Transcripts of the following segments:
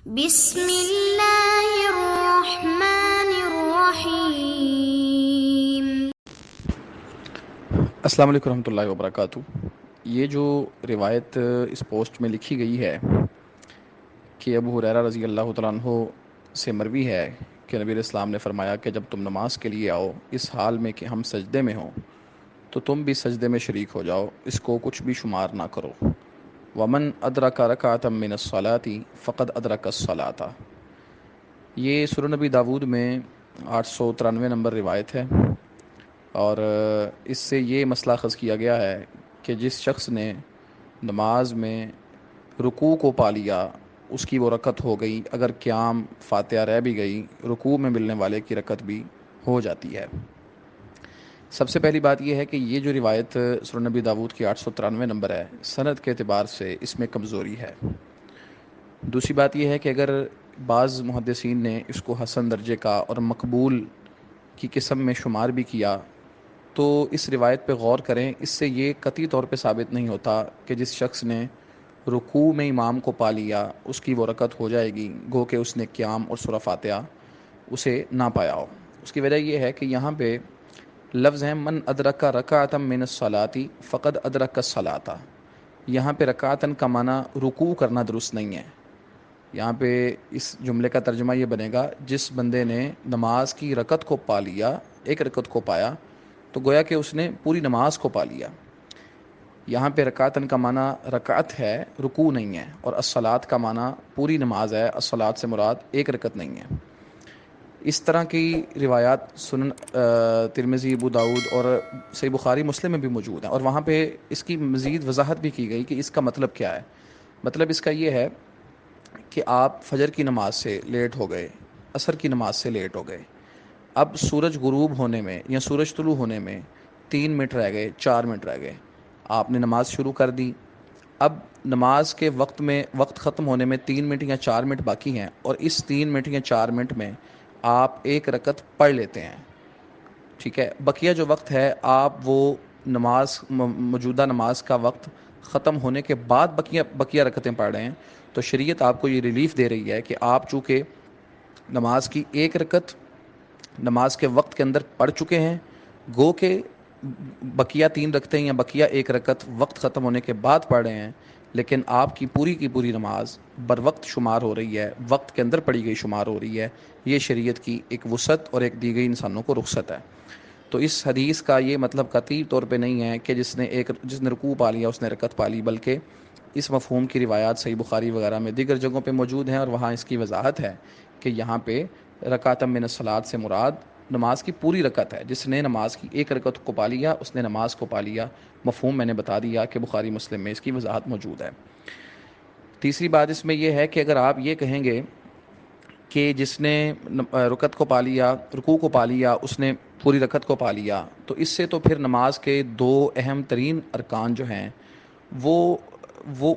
بسم اللہ الرحمن الرحیم۔ السلام علیکم ورحمۃ اللہ وبرکاتہ۔ یہ جو روایت اس پوسٹ میں لکھی گئی ہے کہ ابو ہریرہ رضی اللہ تعالیٰ عنہ سے مروی ہے کہ نبی علیہ السلام نے فرمایا کہ جب تم نماز کے لیے آؤ اس حال میں کہ ہم سجدے میں ہوں تو تم بھی سجدے میں شریک ہو جاؤ، اس کو کچھ بھی شمار نہ کرو۔ ومن ادرک رکعۃ من الصلاۃ فقد ادرک الصلاۃ۔ یہ سنن نبی داود میں 893 نمبر روایت ہے، اور اس سے یہ مسئلہ اخذ کیا گیا ہے کہ جس شخص نے نماز میں رکوع کو پا لیا اس کی وہ رکعت ہو گئی، اگر قیام فاتحہ رہ بھی گئی رکوع میں ملنے والے کی رکعت بھی ہو جاتی ہے۔ سب سے پہلی بات یہ ہے کہ یہ جو روایت سنن نبی داود کی 893 نمبر ہے، سند کے اعتبار سے اس میں کمزوری ہے۔ دوسری بات یہ ہے کہ اگر بعض محدثین نے اس کو حسن درجے کا اور مقبول کی قسم میں شمار بھی کیا تو اس روایت پہ غور کریں، اس سے یہ قطعی طور پہ ثابت نہیں ہوتا کہ جس شخص نے رکوع میں امام کو پا لیا اس کی وہ رکعت ہو جائے گی، گو کہ اس نے قیام اور سورہ فاتحہ اسے نہ پایا ہو۔ اس کی وجہ یہ ہے کہ یہاں پہ لفظ ہیں من ادرک رکعۃ من الصلاۃ فقد ادرک الصلاۃ۔ یہاں پہ رکعتن کا معنی رکوع کرنا درست نہیں ہے۔ یہاں پہ اس جملے کا ترجمہ یہ بنے گا جس بندے نے نماز کی رکعت کو پا لیا، ایک رکعت کو پایا تو گویا کہ اس نے پوری نماز کو پا لیا۔ یہاں پہ رکعتن کا معنی رکعت ہے، رکوع نہیں ہے، اور الصلاۃ کا معنی پوری نماز ہے، الصلاۃ سے مراد ایک رکعت نہیں ہے۔ اس طرح کی روایات سنن ترمذی، ابو داؤد اور صحیح بخاری مسلم میں بھی موجود ہیں، اور وہاں پہ اس کی مزید وضاحت بھی کی گئی کہ اس کا مطلب کیا ہے۔ مطلب اس کا یہ ہے کہ آپ فجر کی نماز سے لیٹ ہو گئے، عصر کی نماز سے لیٹ ہو گئے، اب سورج غروب ہونے میں یا سورج طلوع ہونے میں 3 منٹ رہ گئے، 4 منٹ رہ گئے، آپ نے نماز شروع کر دی۔ اب نماز کے وقت ختم ہونے میں 3 منٹ یا 4 منٹ باقی ہیں، اور اس 3 منٹ یا 4 منٹ میں آپ ایک رکعت پڑھ لیتے ہیں، ٹھیک ہے۔ بقیہ جو وقت ہے آپ وہ موجودہ نماز کا وقت ختم ہونے کے بعد بقیہ رکعتیں پڑھ رہے ہیں، تو شریعت آپ کو یہ ریلیف دے رہی ہے کہ آپ چونکہ نماز کی ایک رکعت نماز کے وقت کے اندر پڑھ چکے ہیں، گو کہ بقیہ 3 رکعتیں یا بقیہ ایک رکعت وقت ختم ہونے کے بعد پڑھ رہے ہیں، لیکن آپ کی پوری نماز بر وقت شمار ہو رہی ہے، وقت کے اندر پڑھی گئی شمار ہو رہی ہے۔ یہ شریعت کی ایک وسعت اور ایک دی گئی انسانوں کو رخصت ہے۔ تو اس حدیث کا یہ مطلب قطعی طور پہ نہیں ہے کہ جس نے رکوع پا لیا اس نے رکعت پا لی، بلکہ اس مفہوم کی روایات صحیح بخاری وغیرہ میں دیگر جگہوں پہ موجود ہیں، اور وہاں اس کی وضاحت ہے کہ یہاں پہ رکعۃ من الصلاۃ سے مراد نماز کی پوری رکعت ہے۔ جس نے نماز کی ایک رکعت کو پا لیا اس نے نماز کو پا لیا۔ مفہوم میں نے بتا دیا کہ بخاری مسلم میں اس کی وضاحت موجود ہے۔ تیسری بات اس میں یہ ہے کہ اگر آپ یہ کہیں گے کہ جس نے رکعت کو پا لیا، رکوع کو پا لیا، اس نے پوری رکعت کو پا لیا، تو اس سے تو پھر نماز کے 2 اہم ترین ارکان جو ہیں وہ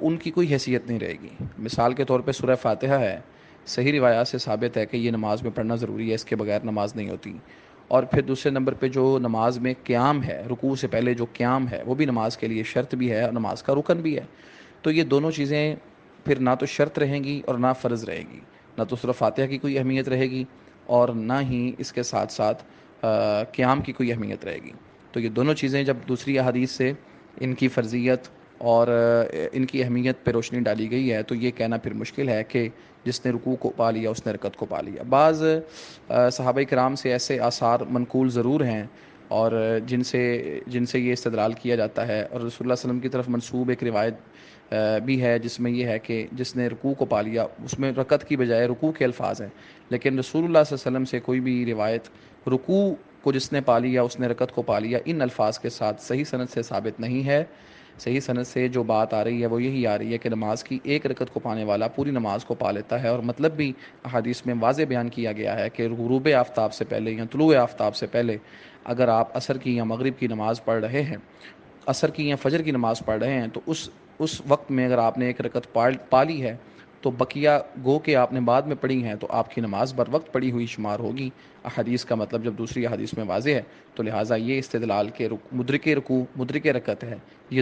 ان کی کوئی حیثیت نہیں رہے گی۔ مثال کے طور پہ سورہ فاتحہ ہے، صحیح روایات سے ثابت ہے کہ یہ نماز میں پڑھنا ضروری ہے، اس کے بغیر نماز نہیں ہوتی۔ اور پھر دوسرے نمبر پہ جو نماز میں قیام ہے، رکوع سے پہلے جو قیام ہے وہ بھی نماز کے لیے شرط بھی ہے اور نماز کا رکن بھی ہے۔ تو یہ دونوں چیزیں پھر نہ تو شرط رہیں گی اور نہ فرض رہے گی، نہ تو سورہ فاتحہ کی کوئی اہمیت رہے گی اور نہ ہی اس کے ساتھ ساتھ قیام کی کوئی اہمیت رہے گی۔ تو یہ دونوں چیزیں جب دوسری احادیث سے ان کی فرضیت اور ان کی اہمیت پہ روشنی ڈالی گئی ہے تو یہ کہنا پھر مشکل ہے کہ جس نے رکوع کو پا لیا اس نے رکعت کو پا لیا۔ بعض صحابہ کرام سے ایسے آثار منقول ضرور ہیں اور جن سے یہ استدلال کیا جاتا ہے، اور رسول اللہ صلی اللہ علیہ وسلم کی طرف منسوب ایک روایت بھی ہے جس میں یہ ہے کہ جس نے رکوع کو پا لیا، اس میں رکعت کی بجائے رکوع کے الفاظ ہیں، لیکن رسول اللہ صلی اللہ علیہ وسلم سے کوئی بھی روایت رکوع کو جس نے پا لیا اس نے رکعت کو پا لیا ان الفاظ کے ساتھ صحیح سند سے ثابت نہیں ہے۔ صحیح سند سے جو بات آ رہی ہے وہ یہی آ رہی ہے کہ نماز کی ایک رکعت کو پانے والا پوری نماز کو پا لیتا ہے، اور مطلب بھی احادیث میں واضح بیان کیا گیا ہے کہ غروب آفتاب سے پہلے یا طلوع آفتاب سے پہلے اگر آپ عصر کی یا مغرب کی نماز پڑھ رہے ہیں، عصر کی یا فجر کی نماز پڑھ رہے ہیں، تو اس وقت میں اگر آپ نے ایک رکعت پا لی ہے تو بقیہ گو کہ آپ نے بعد میں پڑھی ہیں تو آپ کی نماز بر وقت پڑھی ہوئی شمار ہوگی۔ احادیث کا مطلب جب دوسری احادیث میں واضح ہے تو لہٰذا یہ استدلال کے مدرک رکوع مدرک رکعت ہے، یہ